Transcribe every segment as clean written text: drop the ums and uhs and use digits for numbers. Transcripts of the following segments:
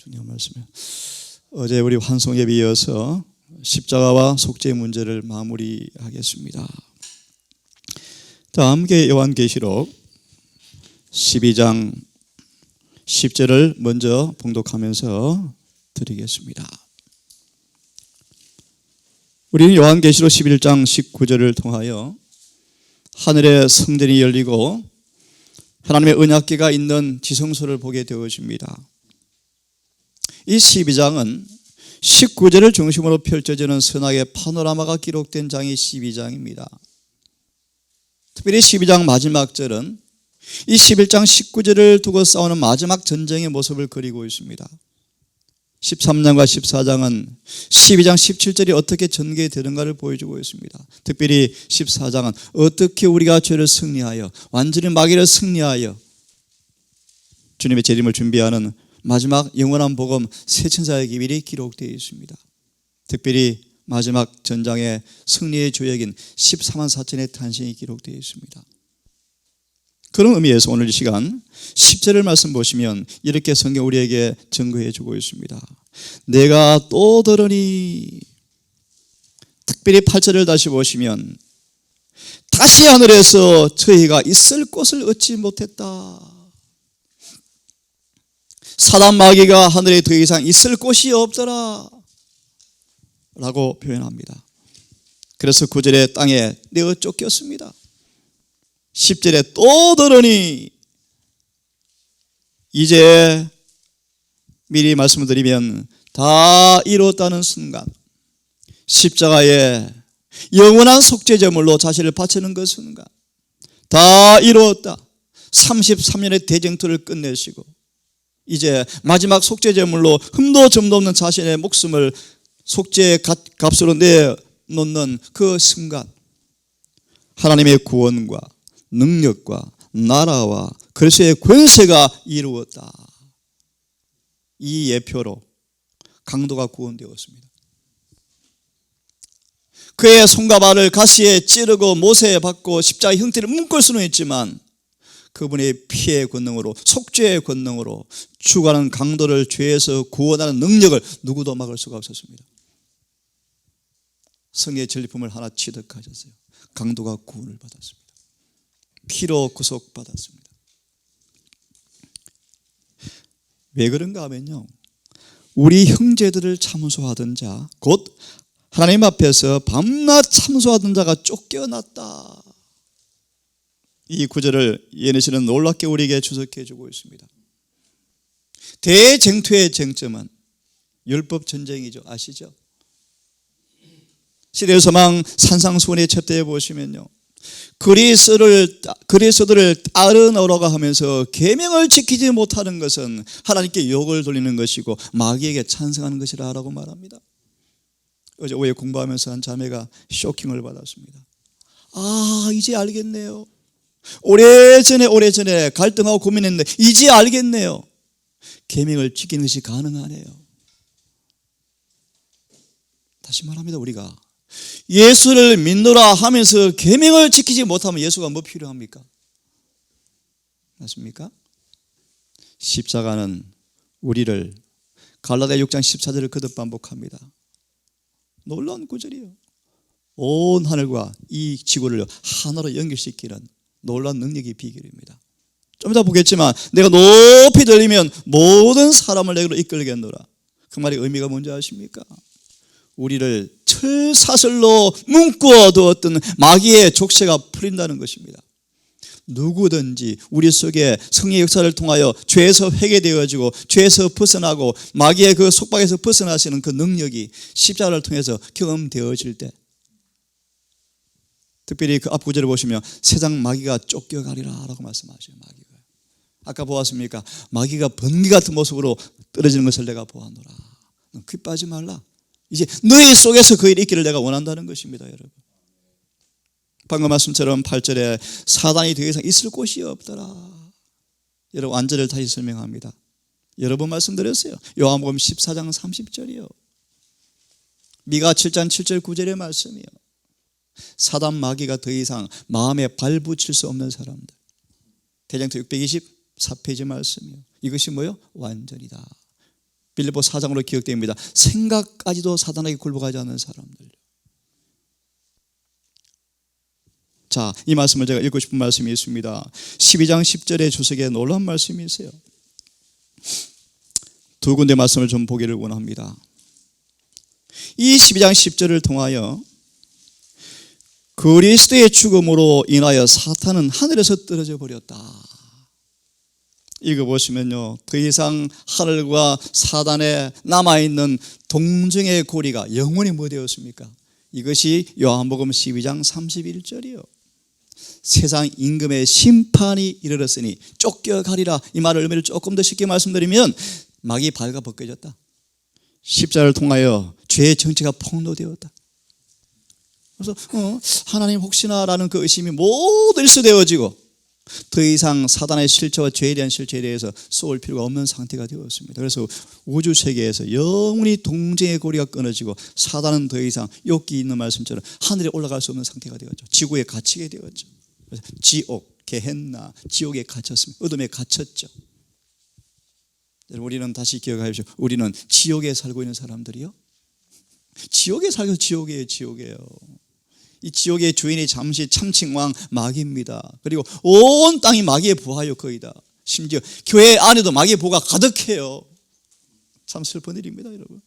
주님 말씀에 어제 우리 환송 예배에 이어서 십자가와 속죄의 문제를 마무리하겠습니다. 다음 요한계시록 12장 10절을 먼저 봉독하면서 드리겠습니다. 우리는 요한계시록 11장 19절을 통하여 하늘의 성전이 열리고 하나님의 언약궤가 있는 지성소를 보게 되어집니다. 이 12장은 19절을 중심으로 펼쳐지는 선악의 파노라마가 기록된 장이 12장입니다. 특별히 12장 마지막 절은 이 11장 19절을 두고 싸우는 마지막 전쟁의 모습을 그리고 있습니다. 13장과 14장은 12장 17절이 어떻게 전개되는가를 보여주고 있습니다. 특별히 14장은 어떻게 우리가 죄를 승리하여 완전히 마귀를 승리하여 주님의 재림을 준비하는 마지막 영원한 복음 새 천사의 기밀이 기록되어 있습니다. 특별히 마지막 전장의 승리의 조약인 14만 4천의 탄생이 기록되어 있습니다. 그런 의미에서 오늘 이 시간 10절을 말씀 보시면 이렇게 성경 우리에게 증거해 주고 있습니다. 내가 또 들으니, 특별히 8절을 다시 보시면 다시 하늘에서 저희가 있을 곳을 얻지 못했다. 사단 마귀가 하늘에 더 이상 있을 곳이 없더라 라고 표현합니다. 그래서 9절에 땅에 내어 쫓겼습니다. 10절에 또 들으니, 이제 미리 말씀을 드리면 다 이뤘다는 순간 십자가에 영원한 속죄제물로 자신을 바치는 그 순간 다 이루었다. 33년의 대쟁투를 끝내시고 이제 마지막 속죄제물로 흠도 점도 없는 자신의 목숨을 속죄의 값으로 내놓는 그 순간 하나님의 구원과 능력과 나라와 그리스도의 권세가 이루었다. 이 예표로 강도가 구원되었습니다. 그의 손과 발을 가시에 찌르고 못에 박고 십자가의 형태를 묶을 수는 있지만 그분의 피의 권능으로, 속죄의 권능으로 죽어가는 강도를 죄에서 구원하는 능력을 누구도 막을 수가 없었습니다. 성의 전리품을 하나 취득하셨어요. 강도가 구원을 받았습니다. 피로 구속받았습니다. 왜 그런가 하면요, 우리 형제들을 참소하던 자, 곧 하나님 앞에서 밤낮 참소하던 자가 쫓겨났다. 이 구절을 예내시는 놀랍게 우리에게 주석해 주고 있습니다. 대쟁투의 쟁점은 율법 전쟁이죠. 아시죠? 시대의 소망 산상수훈에 첩대해 보시면요, 그리스도를 따르노라고 하면서 계명을 지키지 못하는 것은 하나님께 욕을 돌리는 것이고 마귀에게 찬성하는 것이라고 말합니다. 어제 오후에 공부하면서 한 자매가 쇼킹을 받았습니다. 아, 이제 알겠네요. 오래전에 갈등하고 고민했는데 이제 알겠네요. 계명을 지키는 것이 가능하네요. 다시 말합니다. 우리가 예수를 믿노라 하면서 계명을 지키지 못하면 예수가 뭐 필요합니까? 맞습니까? 십자가는 우리를, 갈라디아 6장 14절을 거듭 반복합니다. 놀라운 구절이에요. 온 하늘과 이 지구를 하나로 연결시키는 놀라운 능력이 비결입니다. 좀 이따 보겠지만 내가 높이 들리면 모든 사람을 내게로 이끌겠노라. 그 말의 의미가 뭔지 아십니까? 우리를 철사슬로 묶어 두었던 마귀의 족쇄가 풀린다는 것입니다. 누구든지 우리 속에 성령의 역사를 통하여 죄에서 회개되어지고 죄에서 벗어나고 마귀의 그 속박에서 벗어나시는 그 능력이 십자가를 통해서 경험되어질 때, 특별히 그 앞 구절을 보시면 세상 마귀가 쫓겨가리라 라고 말씀하셔요. 마귀가, 아까 보았습니까? 마귀가 번개 같은 모습으로 떨어지는 것을 내가 보았노라. 귀 빠지 말라. 이제 너희 속에서 그 일이 있기를 내가 원한다는 것입니다. 여러분, 방금 말씀처럼 8절에 사단이 더 이상 있을 곳이 없더라. 여러분, 완전을 다시 설명합니다. 여러 번 말씀드렸어요. 요한복음 14장 30절이요, 미가 7장 7절 9절의 말씀이요. 사단 마귀가 더 이상 마음에 발붙일 수 없는 사람들, 대장터 624페이지 말씀이요. 이것이 뭐요? 완전이다. 빌립보 4장으로 기억됩니다. 생각까지도 사단에게 굴복하지 않는 사람들. 자, 이 말씀을 제가 읽고 싶은 말씀이 있습니다. 12장 10절의 주석에 놀라운 말씀이 있어요. 두 군데 말씀을 좀 보기를 원합니다. 이 12장 10절을 통하여 그리스도의 죽음으로 인하여 사탄은 하늘에서 떨어져 버렸다. 이거 보시면요, 더 이상 하늘과 사단에 남아있는 동정의 고리가 영원히 뭐 되었습니까? 이것이 요한복음 12장 31절이요. 세상 임금의 심판이 이르렀으니 쫓겨가리라. 이 말을 의미를 조금 더 쉽게 말씀드리면 막이 발가 벗겨졌다. 십자가를 통하여 죄의 정체가 폭로되었다. 그래서 하나님 혹시나라는 그 의심이 모두 일소되어지고 더 이상 사단의 실체와 죄에 대한 실체에 대해서 쏘을 필요가 없는 상태가 되었습니다. 그래서 우주 세계에서 영원히 동정의 고리가 끊어지고 사단은 더 이상 욥기 있는 말씀처럼 하늘에 올라갈 수 없는 상태가 되었죠. 지구에 갇히게 되었죠. 그래서 지옥, 게헨나, 지옥에 갇혔습니다. 어둠에 갇혔죠. 우리는 다시 기억하십시오. 우리는 지옥에 살고 있는 사람들이요. 지옥에 살고 지옥이에요. 이 지옥의 주인이 잠시 참칭왕 마귀입니다. 그리고 온 땅이 마귀의 부하요 거의 다. 심지어 교회 안에도 마귀의 부가 가득해요. 참 슬픈 일입니다, 여러분.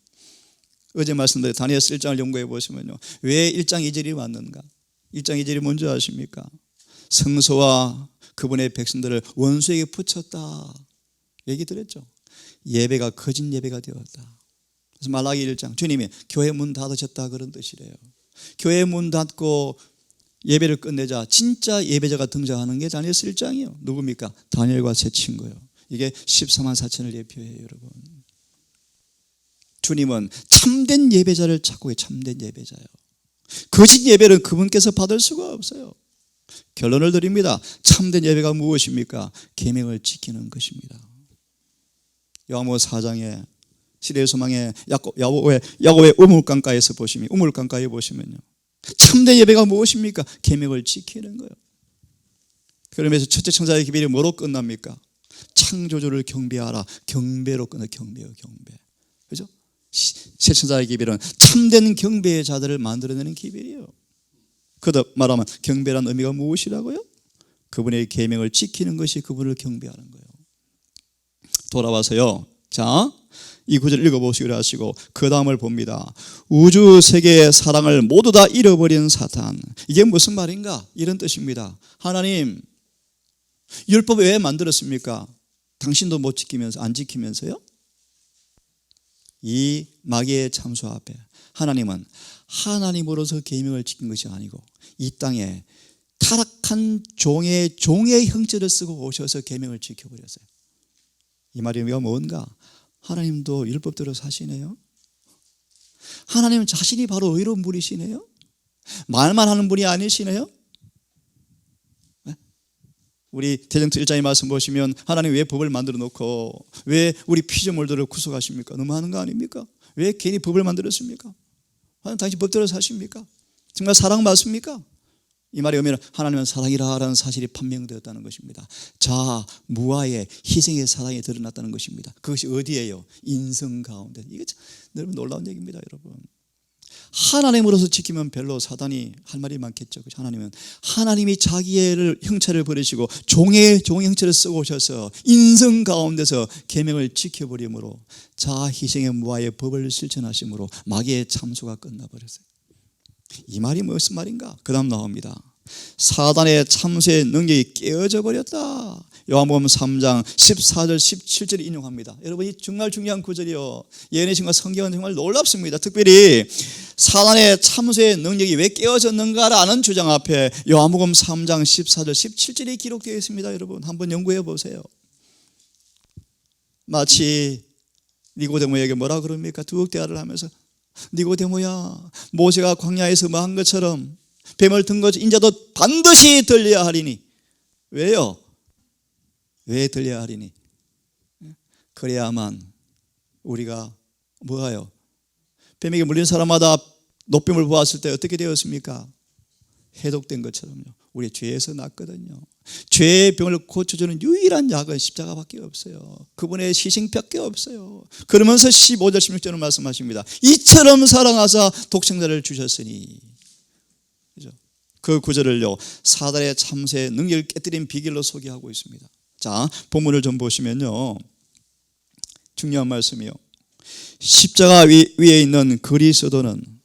어제 말씀드린 다니엘서 1장을 연구해 보시면요, 왜 1장 2절이 왔는가? 1장 2절이 뭔지 아십니까? 성소와 그분의 백성들을 원수에게 붙였다 얘기 드렸죠. 예배가 거짓 예배가 되었다. 그래서 말라기 1장, 주님이 교회 문 닫으셨다 그런 뜻이래요. 교회 문 닫고 예배를 끝내자 진짜 예배자가 등장하는 게 다니엘서 1장이에요. 누굽니까? 다니엘과 세 친구예요. 이게 14만 4천을 예표해요, 여러분. 주님은 참된 예배자를 찾고 참된 예배자예요. 거짓 예배는 그분께서 받을 수가 없어요. 결론을 드립니다. 참된 예배가 무엇입니까? 계명을 지키는 것입니다. 요한복음 4장에 시대의 소망의 야곱의 우물강가에서 보시면, 우물강가에 보시면요, 참된 예배가 무엇입니까? 계명을 지키는 거예요. 그러면서 첫째 천사의 기별이 뭐로 끝납니까? 창조주를 경배하라. 경배로 끝나. 경배요, 경배. 그죠? 세 천사의 기별은 참된 경배의 자들을 만들어내는 기별이에요. 그렇게 말하면 경배란 의미가 무엇이라고요? 그분의 계명을 지키는 것이 그분을 경배하는 거예요. 돌아와서요, 자, 이 구절 읽어보시기로 하시고 그 다음을 봅니다. 우주 세계의 사랑을 모두 다 잃어버린 사탄. 이게 무슨 말인가? 이런 뜻입니다. 하나님, 율법 왜 만들었습니까? 당신도 못 지키면서, 안 지키면서요? 이 마귀의 참소 앞에 하나님은 하나님으로서 계명을 지킨 것이 아니고 이 땅에 타락한 종의 형체를 쓰고 오셔서 계명을 지켜버렸어요. 이 말이 뭔가? 하나님도 율법대로 사시네요. 하나님 자신이 바로 의로운 분이시네요. 말만 하는 분이 아니시네요. 우리 대전서 1장의 말씀 보시면 하나님 왜 법을 만들어 놓고 왜 우리 피조물들을 구속하십니까? 너무하는 거 아닙니까? 왜 괜히 법을 만들었습니까? 하나님 당신 법대로 사십니까? 정말 사랑 맞습니까? 이 말의 의미는 하나님은 사랑이라는 사실이 판명되었다는 것입니다. 자, 무아의 희생의 사랑이 드러났다는 것입니다. 그것이 어디예요? 인성 가운데. 이게 여러분 놀라운 얘기입니다, 여러분. 하나님으로서 지키면 별로 사단이 할 말이 많겠죠. 하나님은 하나님이 자기의 형체를 버리시고 종의 형체를 쓰고 오셔서 인성 가운데서 계명을 지켜버림으로 자 희생의 무아의 법을 실천하심으로 마귀의 참수가 끝나버렸어요. 이 말이 무슨 말인가? 그 다음 나옵니다. 사단의 참수의 능력이 깨어져 버렸다. 요한복음 3장 14절 17절 인용합니다. 여러분, 이 정말 중요한 구절이요. 예언의 신과 성경은 정말 놀랍습니다. 특별히 사단의 참수의 능력이 왜 깨어졌는가라는 주장 앞에 요한복음 3장 14절 17절이 기록되어 있습니다. 여러분, 한번 연구해 보세요. 마치 니고데모에게 뭐라 그럽니까? 두억 대화를 하면서 니고데모야, 모세가 광야에서 뭐 한 것처럼 뱀을 든 것 인자도 반드시 들려야 하리니. 왜요? 왜 들려야 하리니? 그래야만 우리가 뭐가요? 뱀에게 물린 사람마다 노뱀을 보았을 때 어떻게 되었습니까? 해독된 것처럼요. 우리 죄에서 났거든요. 죄의 병을 고쳐주는 유일한 약은 십자가밖에 없어요. 그분의 희생밖에 없어요. 그러면서 15절 16절은 말씀하십니다. 이처럼 사랑하사 독생자를 주셨으니. 그죠? 그 구절을요, 사단의 참새의 능력을 깨뜨린 비결로 소개하고 있습니다. 자, 본문을 좀 보시면요, 중요한 말씀이요. 십자가 위에 있는 그리스도는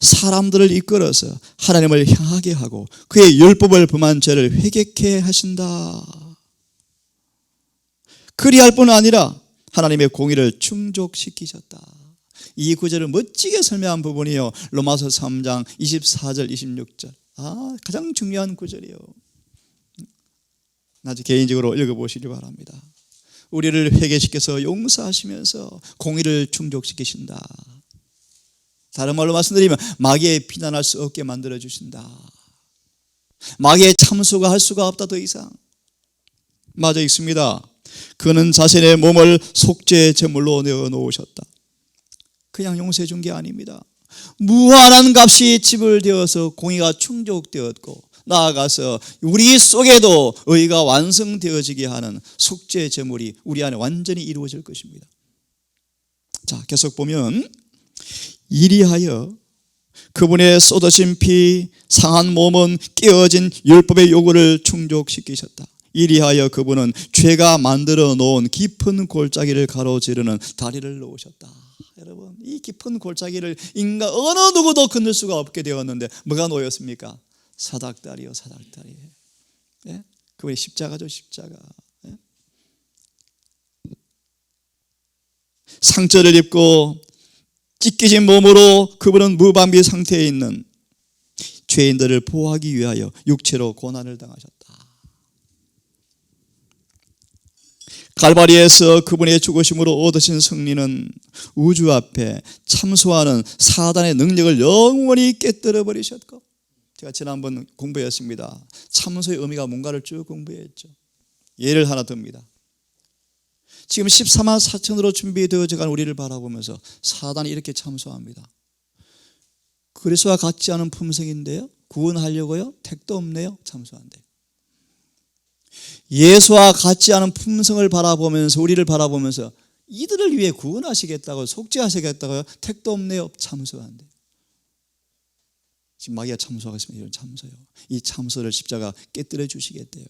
사람들을 이끌어서 하나님을 향하게 하고 그의 율법을 범한 죄를 회개케 하신다. 그리할 뿐 아니라 하나님의 공의를 충족시키셨다. 이 구절을 멋지게 설명한 부분이요, 로마서 3장 24절 26절. 가장 중요한 구절이에요. 아주 개인적으로 읽어보시기 바랍니다. 우리를 회개시켜서 용서하시면서 공의를 충족시키신다. 다른 말로 말씀드리면 마귀에 비난할 수 없게 만들어주신다. 마귀의 참수가 할 수가 없다. 더 이상 맞아 있습니다. 그는 자신의 몸을 속죄의 제물로 내어놓으셨다. 그냥 용서해 준 게 아닙니다. 무한한 값이 지불되어서 공의가 충족되었고, 나아가서 우리 속에도 의가 완성되어지게 하는 속죄의 제물이 우리 안에 완전히 이루어질 것입니다. 자, 계속 보면 이리하여 그분의 쏟으신 피, 상한 몸은 깨어진 율법의 요구를 충족시키셨다. 이리하여 그분은 죄가 만들어 놓은 깊은 골짜기를 가로지르는 다리를 놓으셨다. 여러분, 이 깊은 골짜기를 인간 어느 누구도 건널 수가 없게 되었는데 뭐가 놓였습니까? 사닥다리요, 사닥다리. 예? 그분이 십자가죠, 십자가. 예? 상처를 입고 찢겨진 몸으로 그분은 무방비 상태에 있는 죄인들을 보호하기 위하여 육체로 고난을 당하셨다. 갈바리에서 그분의 죽으심으로 얻으신 승리는 우주 앞에 참소하는 사단의 능력을 영원히 깨뜨려 버리셨고, 제가 지난번 공부했습니다. 참소의 의미가 뭔가를 쭉 공부했죠. 예를 하나 듭니다. 지금 14만 4천으로 준비되어져간 우리를 바라보면서 사단이 이렇게 참소합니다. 그리스도와 같지 않은 품성인데요, 구원하려고요? 택도 없네요. 참소한대요. 예수와 같지 않은 품성을 바라보면서, 우리를 바라보면서 이들을 위해 구원하시겠다고, 속죄하시겠다고요? 택도 없네요. 참소한대요. 지금 마귀가 참소하고 있습니다. 이런 참소요. 이 참소를 십자가 깨뜨려 주시겠대요.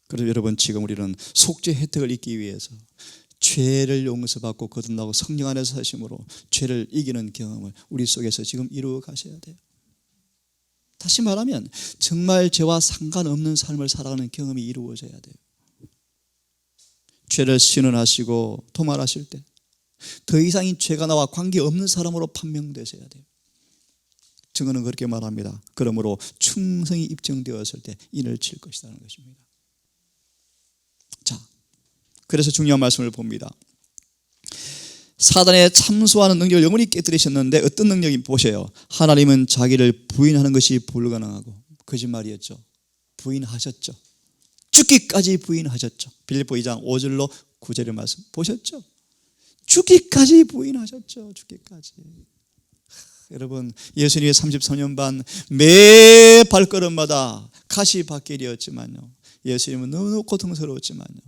그래서 여러분, 지금 우리는 속죄 혜택을 잊기 위해서 죄를 용서받고 거듭나고 성령 안에서 사심으로 죄를 이기는 경험을 우리 속에서 지금 이루어 가셔야 돼요. 다시 말하면 정말 죄와 상관없는 삶을 살아가는 경험이 이루어져야 돼요. 죄를 신원하시고 도말하실 때 더 이상 이 죄가 나와 관계없는 사람으로 판명되셔야 돼요. 증언은 그렇게 말합니다. 그러므로 충성이 입증되었을 때 인을 칠 것이라는 것입니다. 자, 그래서 중요한 말씀을 봅니다. 사단의 참소하는 능력을 영원히 깨뜨리셨는데 어떤 능력이 보세요. 하나님은 자기를 부인하는 것이 불가능하고, 거짓말이었죠. 부인하셨죠. 죽기까지 부인하셨죠. 빌립보 2장 5절로 9절의 말씀 보셨죠. 죽기까지 부인하셨죠. 죽기까지. 여러분, 예수님의 33년 반 매 발걸음마다 가시밭길이었지만요, 예수님은 너무 고통스러웠지만요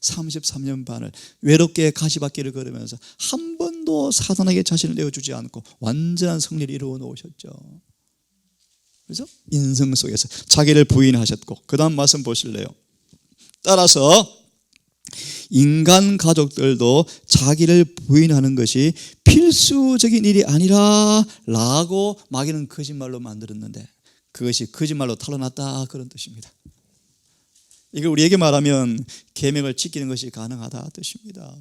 33년 반을 외롭게 가시밭길을 걸으면서 한 번도 사단에게 자신을 내어주지 않고 완전한 승리를 이루어 놓으셨죠. 그래서 인생 속에서 자기를 부인하셨고, 그 다음 말씀 보실래요? 따라서 인간 가족들도 자기를 부인하는 것이 필수적인 일이 아니라 라고 마귀는 거짓말로 만들었는데 그것이 거짓말로 탄로났다, 그런 뜻입니다. 이걸 우리에게 말하면 계명을 지키는 것이 가능하다 뜻입니다.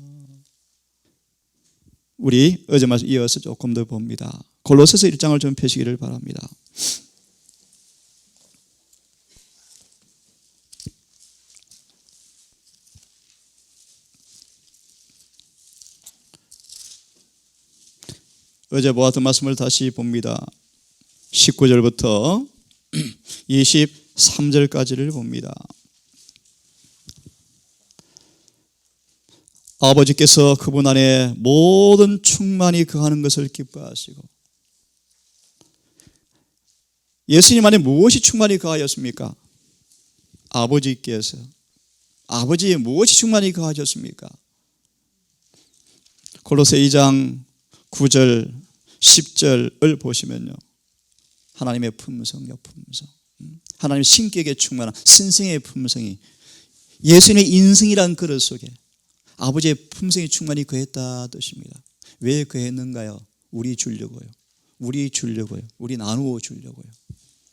우리 어제 말씀 이어서 조금 더 봅니다. 골로새서 1장을 좀 펴시기를 바랍니다. 어제 보았던 말씀을 다시 봅니다. 19절부터 23절까지를 봅니다. 아버지께서 그분 안에 모든 충만이 거하는 것을 기뻐하시고 예수님 안에 무엇이 충만히 거하였습니까? 아버지께서. 아버지의 무엇이 충만히 거하셨습니까? 골로새 2장 9절 10절을 보시면요, 하나님의 품성이요, 품성. 하나님의 신격에 충만한 신성의 품성이 예수님의 인성이란 그릇 속에 아버지의 품성이 충만히 거했다 뜻입니다. 왜 거했는가요? 우리 주려고요. 우리 나누어 주려고요.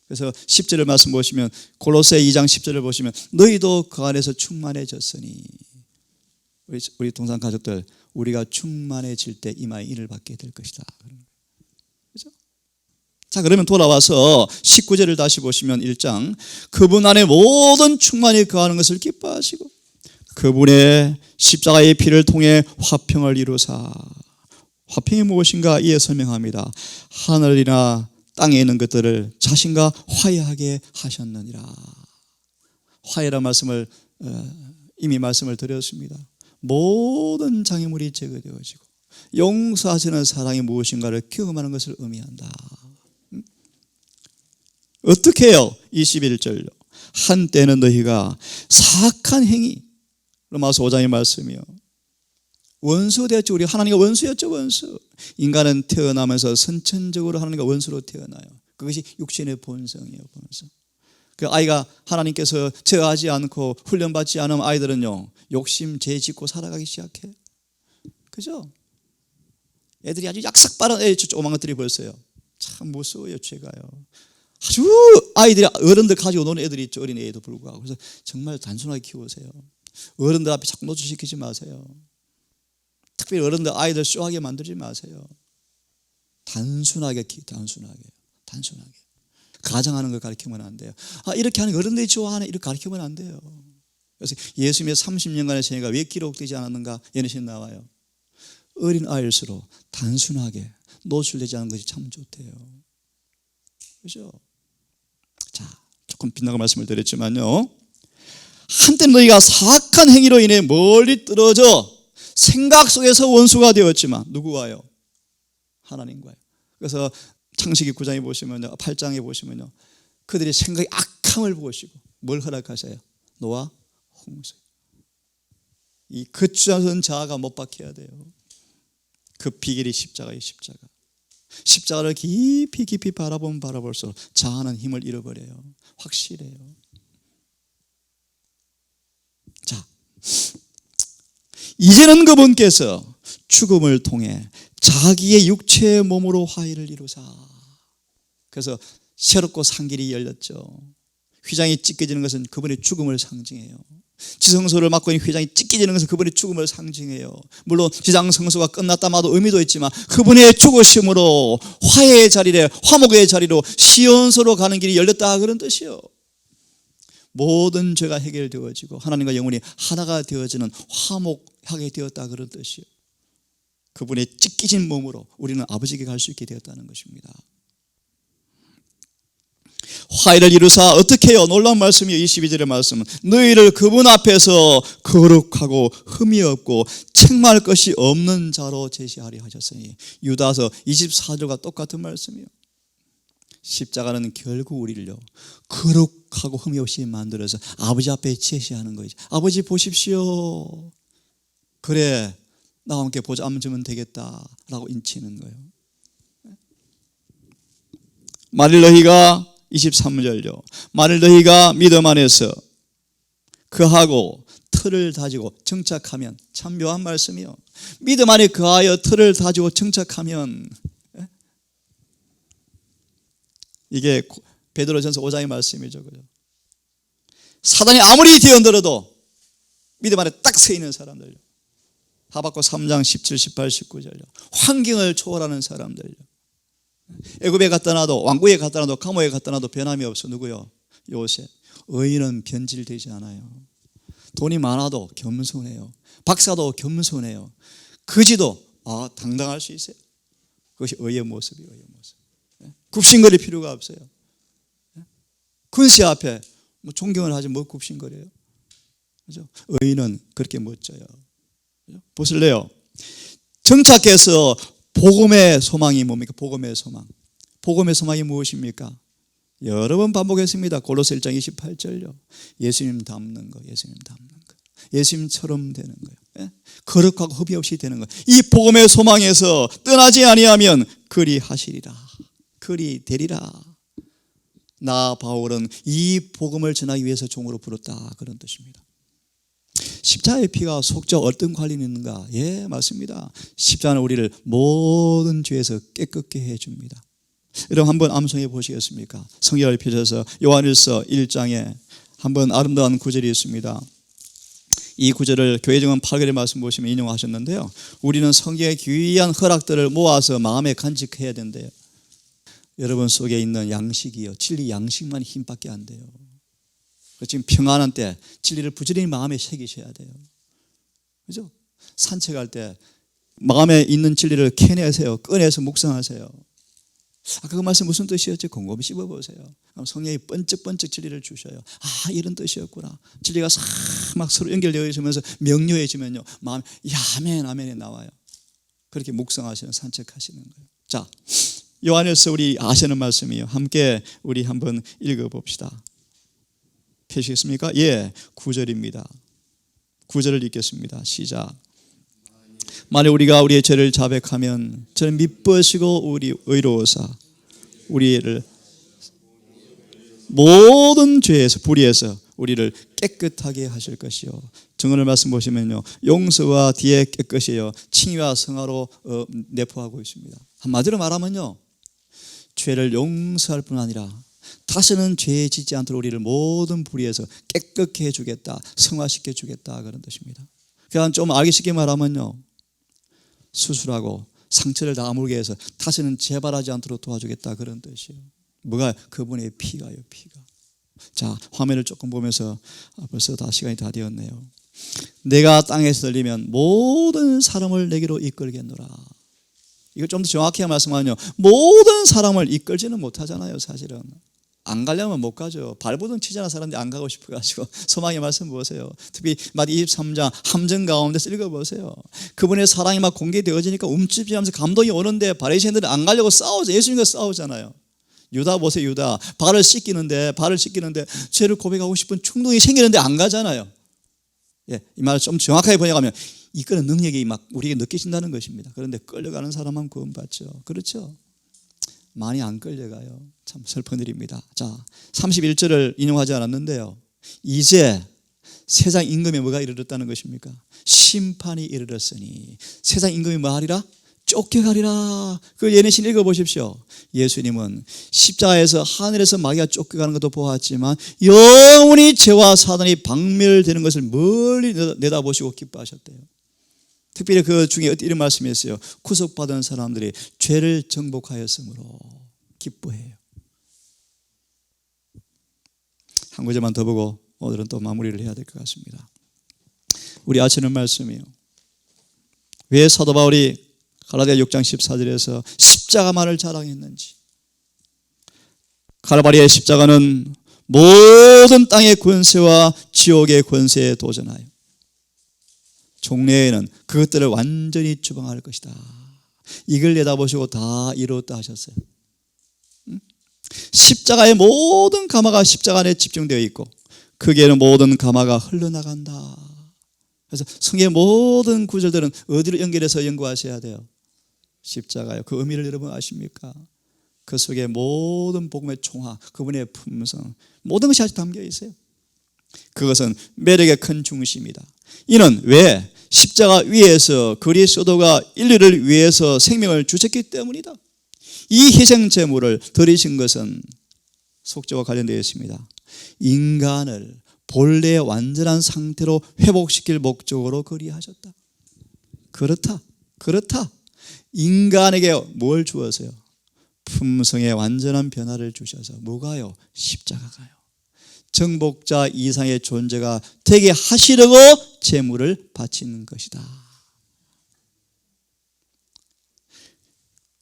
그래서 10절을 말씀 보시면, 골로새 2장 10절을 보시면, 너희도 그 안에서 충만해졌으니, 우리 동산 가족들, 우리가 충만해질 때 이마에 인을 받게 될 것이다. 그렇죠? 자, 그러면 돌아와서 19절을 다시 보시면 1장, 그분 안에 모든 충만히 거하는 것을 기뻐하시고 그분의 십자가의 피를 통해 화평을 이루사. 화평이 무엇인가? 이에 설명합니다. 하늘이나 땅에 있는 것들을 자신과 화해하게 하셨느니라. 화해라는 말씀을 이미 말씀을 드렸습니다. 모든 장애물이 제거되어지고 용서하시는 사랑이 무엇인가를 경험하는 것을 의미한다. 어떻게 해요? 21절요. 한때는 너희가 사악한 행위, 로마서 5장의 말씀이요, 원수 되었죠. 우리 하나님과 원수였죠. 원수. 인간은 태어나면서 선천적으로 하나님과 원수로 태어나요. 그것이 육신의 본성이에요. 본성. 그 아이가 하나님께서 제어하지 않고 훈련받지 않은 아이들은요, 욕심 죄 짓고 살아가기 시작해요. 그죠? 애들이 아주 약삭 빠른 애, 조그만 것들이 벌써요. 참 무서워요. 죄가요. 아주 아이들이 어른들 가지고 노는 애들이 있죠. 어린 애에도 불구하고. 그래서 정말 단순하게 키우세요. 어른들 앞에 자꾸 노출시키지 마세요. 특별히 어른들 아이들 쇼하게 만들지 마세요. 단순하게. 가정하는 걸 가르치면 안 돼요. 이렇게 하는 어른들이 좋아하는, 이렇게 가르치면 안 돼요. 그래서 예수님의 30년간의 생애가 왜 기록되지 않았는가? 연애신 나와요. 어린 아이일수록 단순하게 노출되지 않은 것이 참 좋대요. 그렇죠? 자, 조금 빗나가 말씀을 드렸지만요, 한때 너희가 사악한 행위로 인해 멀리 떨어져 생각 속에서 원수가 되었지만, 누구와요? 하나님과요. 그래서 창세기 9장에 보시면요, 8장에 보시면요, 그들의 생각이 악함을 보시고 뭘 허락하세요? 노아 홍수. 이 거추장스러운 자아가 못 박혀야 돼요. 그 비결이 십자가예요. 십자가를 깊이 바라보면 바라볼수록 자아는 힘을 잃어버려요. 확실해요. 자, 이제는 그분께서 죽음을 통해 자기의 육체의 몸으로 화해를 이루사. 그래서 새롭고 산 길이 열렸죠. 휘장이 찢겨지는 것은 그분의 죽음을 상징해요. 지성소를 맡고 있는 휘장이 찢겨지는 것은 그분의 죽음을 상징해요. 물론 지상성소가 끝났다마도 의미도 있지만 그분의 죽으심으로 화해의 자리에, 화목의 자리로 시온소로 가는 길이 열렸다, 그런 뜻이요. 모든 죄가 해결되어지고 하나님과 영혼이 하나가 되어지는 화목하게 되었다, 그런 뜻이요. 그분의 찢겨진 몸으로 우리는 아버지에게 갈 수 있게 되었다는 것입니다. 화해를 이루사 어떻게 해요? 놀라운 말씀이에요. 22절의 말씀은 너희를 그분 앞에서 거룩하고 흠이 없고 책망할 것이 없는 자로 제시하려 하셨으니, 유다서 24절과 똑같은 말씀이에요. 십자가는 결국 우리를요, 거룩하고 흠이 없이 만들어서 아버지 앞에 제시하는 거죠. 아버지 보십시오. 그래, 나와 함께 보좌 앉으면 되겠다라고 인치는 거예요. 만일 너희가 23절요. 만일 너희가 믿음 안에서 거하고 틀을 다지고 정착하면, 참 묘한 말씀이요. 믿음 안에 거하여 틀을 다지고 정착하면, 이게 베드로전서 5장의 말씀이죠. 그죠? 사단이 아무리 뛰어들어도 믿음 안에 딱 서 있는 사람들요. 하박국 3장 17, 18, 19절요. 환경을 초월하는 사람들요. 애굽에 갖다 놔도, 왕국에 갖다 놔도, 감옥에 갖다 놔도 변함이 없어. 누구요? 요셉. 의인은 변질되지 않아요. 돈이 많아도 겸손해요. 박사도 겸손해요. 거지도 당당할 수 있어요. 그것이 의의 모습이에요. 의의 모습. 굽신거릴 필요가 없어요. 군세 앞에 뭐 존경을 하지 뭐 굽신거려요. 그죠? 의인은 그렇게 멋져요. 보실래요? 정착해서 복음의 소망이 뭡니까? 복음의 소망. 복음의 소망이 무엇입니까? 여러 번 반복했습니다. 골로새 1장 28절요. 예수님 닮는 거, 예수님 닮는 거, 예수님처럼 되는 거예요. 예? 거룩하고 흡의 없이 되는 거. 이 복음의 소망에서 떠나지 아니하면 그리하시리라, 그리되리라. 나 바울은 이 복음을 전하기 위해서 종으로 부르다, 그런 뜻입니다. 십자가의 피가 속죄와 어떤 관련이 있는가? 예, 맞습니다. 십자가는 우리를 모든 죄에서 깨끗게 해줍니다. 여러분 한번 암송해 보시겠습니까? 성경을 펴셔서 요한일서 1장에 한번 아름다운 구절이 있습니다. 이 구절을 교회정원 8절의 말씀 보시면 인용하셨는데요, 우리는 성경의 귀한 허락들을 모아서 마음에 간직해야 된대요. 여러분 속에 있는 양식이요, 진리 양식만 힘밖에 안 돼요. 지금 평안한 때 진리를 부지런히 마음에 새기셔야 돼요. 그죠? 산책할 때 마음에 있는 진리를 캐내세요. 꺼내서 묵상하세요. 아까 그 말씀 무슨 뜻이었지? 곰곰이 씹어보세요. 성령이 번쩍번쩍 진리를 주셔요. 아, 이런 뜻이었구나. 진리가 싹 막 서로 연결되어 있으면서 명료해지면요, 마음이 아멘 아멘이 나와요. 그렇게 묵상하시는, 산책하시는 거예요. 자, 요한일서 우리 아시는 말씀이에요. 함께 우리 한번 읽어봅시다. 펴시겠습니까? 예, 9절입니다. 9절을 읽겠습니다. 시작. 만일 우리가 우리의 죄를 자백하면 저는 미쁘시고 우리 의로우사 우리를 모든 죄에서 불의에서 우리를 깨끗하게 하실 것이요. 증언을 말씀 보시면요, 용서와 뒤에 깨끗이요, 칭의와 성화로 내포하고 있습니다. 한마디로 말하면요, 죄를 용서할 뿐 아니라 다시는 죄에 짓지 않도록 우리를 모든 불의에서 깨끗게 해주겠다, 성화시켜 주겠다, 그런 뜻입니다. 그냥 좀 알기 쉽게 말하면요, 수술하고 상처를 다 아물게 해서 다시는 재발하지 않도록 도와주겠다, 그런 뜻이에요. 뭐가? 그분의 피가요, 피가. 자, 화면을 조금 보면서 벌써 다 시간이 다 되었네요. 내가 땅에서 들리면 모든 사람을 내게로 이끌겠노라. 이걸 좀 더 정확히 말씀하면요, 모든 사람을 이끌지는 못하잖아요. 사실은 안 가려면 못 가죠. 발버둥 치잖아, 사람들이 안 가고 싶어가지고. 소망의 말씀 보세요. 특히 마태 23장 함정 가운데서 읽어보세요. 그분의 사랑이 막 공개되어지니까 움찔움찔하면서 감동이 오는데 바리새인들은 안 가려고 싸우죠. 예수님과 싸우잖아요. 유다 보세요. 유다 발을 씻기는데 죄를 고백하고 싶은 충동이 생기는데 안 가잖아요. 예, 이 말을 좀 정확하게 번역하면 이끄는 능력이 막 우리에게 느껴진다는 것입니다. 그런데 끌려가는 사람만 구원받죠. 그렇죠? 많이 안 끌려가요. 참 슬픈 일입니다. 자, 31절을 인용하지 않았는데요, 이제 세상 임금에 뭐가 이르렀다는 것입니까? 심판이 이르렀으니 세상 임금이 뭐 하리라? 쫓겨가리라. 그 예내신 읽어보십시오. 예수님은 십자가에서 하늘에서 마귀가 쫓겨가는 것도 보았지만 영원히 죄와 사단이 박멸되는 것을 멀리 내다보시고 기뻐하셨대요. 특별히 그 중에 이런 말씀이 있어요. 구속받은 사람들이 죄를 정복하였으므로 기뻐해요. 한 구절만 더 보고 오늘은 또 마무리를 해야 될 것 같습니다. 우리 아시는 말씀이에요. 왜 사도 바울이 갈라디아 6장 14절에서 십자가만을 자랑했는지. 칼바리의 십자가는 모든 땅의 권세와 지옥의 권세에 도전하여 종래에는 그것들을 완전히 주방할 것이다. 이걸 내다보시고 다 이루었다 하셨어요. 십자가의 모든 가마가 십자가 안에 집중되어 있고 거기에는 모든 가마가 흘러나간다. 그래서 성경의 모든 구절들은 어디로 연결해서 연구하셔야 돼요? 십자가요. 그 의미를 여러분 아십니까? 그 속에 모든 복음의 총화, 그분의 품성, 모든 것이 아직 담겨 있어요. 그것은 매력의 큰 중심이다. 이는 왜? 십자가 위에서 그리스도가 인류를 위해서 생명을 주셨기 때문이다. 이 희생 제물을 드리신 것은 속죄와 관련되어 있습니다. 인간을 본래의 완전한 상태로 회복시킬 목적으로 그리하셨다. 그렇다. 인간에게 뭘 주어서요? 품성의 완전한 변화를 주셔서. 뭐가요? 십자가가요. 정복자 이상의 존재가 되게 하시려고 제물을 바치는 것이다.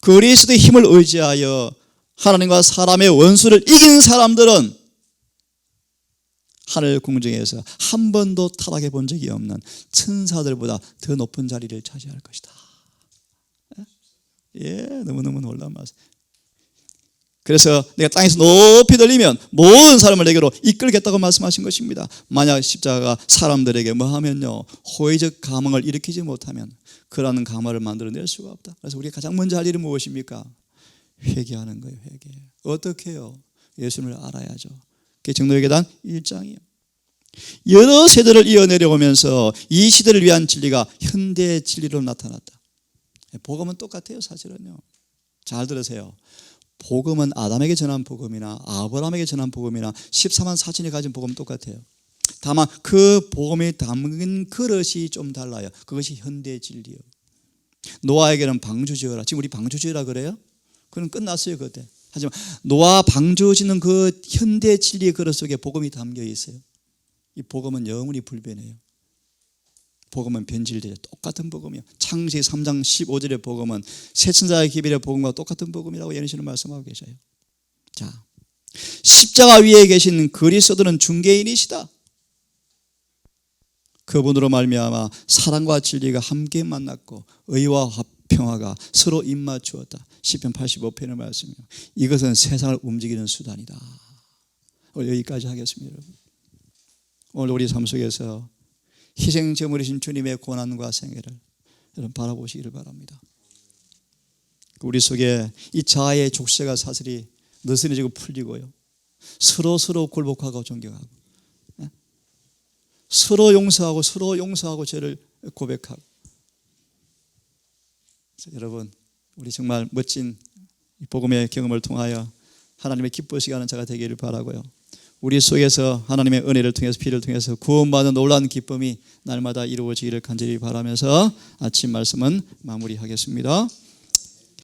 그리스도의 힘을 의지하여 하나님과 사람의 원수를 이긴 사람들은 하늘 궁정에서 한 번도 타락해 본 적이 없는 천사들보다 더 높은 자리를 차지할 것이다. 예, 너무너무 놀라운 말씀. 그래서 내가 땅에서 높이 들리면 모든 사람을 내게로 이끌겠다고 말씀하신 것입니다. 만약 십자가가 사람들에게 뭐 하면요, 호의적 감흥을 일으키지 못하면 그러한 감화를 만들어낼 수가 없다. 그래서 우리가 가장 먼저 할 일은 무엇입니까? 회개하는 거예요. 회개. 어떻게 해요? 예수님을 알아야죠. 그게 정도회계단 1장이에요. 여러 세대를 이어내려오면서 이 시대를 위한 진리가 현대의 진리로 나타났다. 복음은 똑같아요. 사실은요. 잘 들으세요. 복음은 아담에게 전한 복음이나 아브라함에게 전한 복음이나 14만 4천이 가진 복음은 똑같아요. 다만 그 복음이 담긴 그릇이 좀 달라요. 그것이 현대의 진리예요. 노아에게는 방주 지어라. 지금 우리 방주 지으라 그래요? 그건 끝났어요 그때. 하지만 노아 방주 짓는 그 현대 진리의 그릇 속에 복음이 담겨 있어요. 이 복음은 영원히 불변해요. 복음은 변질돼요. 똑같은 복음이요. 창세기 3장 15절의 복음은 새천사의 기별의 복음과 똑같은 복음이라고 예수님은 말씀하고 계셔요. 자, 십자가 위에 계신 그리스도는 중개인이시다. 그분으로 말미암아 사랑과 진리가 함께 만났고 의와 평화가 서로 입맞추었다. 시편 85편의 말씀이요. 이것은 세상을 움직이는 수단이다. 오늘 여기까지 하겠습니다. 여러분. 오늘 우리 삶 속에서 희생제물이신 주님의 고난과 생애를 여러분 바라보시기를 바랍니다. 우리 속에 이 자아의 족쇄가 사슬이 느슨해지고 풀리고요. 서로 굴복하고 존경하고, 서로 용서하고 죄를 고백하고. 여러분, 우리 정말 멋진 복음의 경험을 통하여 하나님의 기쁘시게 하는 자가 되기를 바라고요. 우리 속에서 하나님의 은혜를 통해서 피를 통해서 구원받는 놀라운 기쁨이 날마다 이루어지기를 간절히 바라면서 아침 말씀은 마무리하겠습니다.